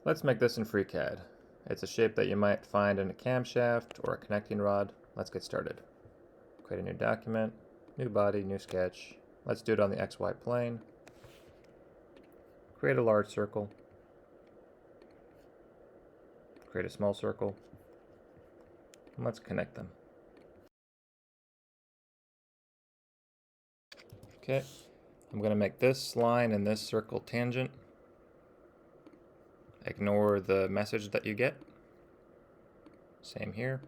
Let's make this in FreeCAD. It's a shape that you might find in a camshaft or a connecting rod. Let's get started. Create a new document, new body, new sketch. Let's do it on the XY plane. Create a large circle. Create a small circle. And let's connect them. Okay, I'm going to make this line and this circle tangent. Ignore the message that you get. Same here.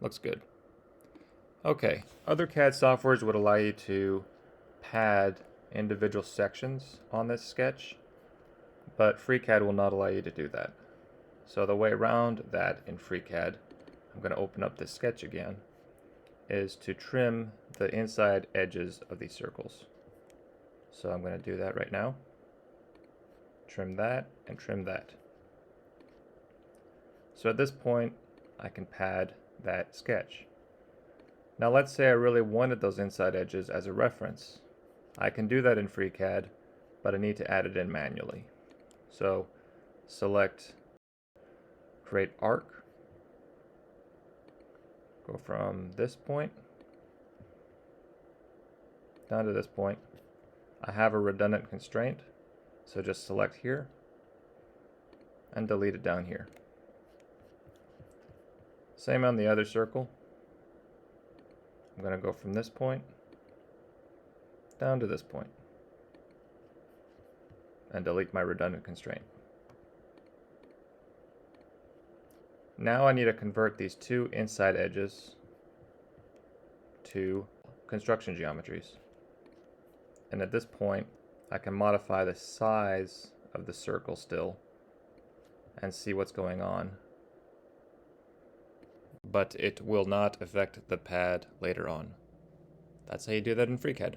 Looks good. Okay, other CAD softwares would allow you to pad individual sections on this sketch, but FreeCAD will not allow you to do that. So the way around that in FreeCAD, I'm going to open up this sketch again, is to trim the inside edges of these circles. So I'm going to do that right now. Trim that and trim that. So at this point, I can pad that sketch. Now let's say I really wanted those inside edges as a reference. I can do that in FreeCAD, but I need to add it in manually. So select Create Arc. Go from this point down to this point. I have a redundant constraint, so just select here and delete it down here. Same on the other circle. I'm going to go from this point down to this point and delete my redundant constraint. Now I need to convert these two inside edges to construction geometries. And at this point, I can modify the size of the circle still and see what's going on. But it will not affect the pad later on. That's how you do that in FreeCAD.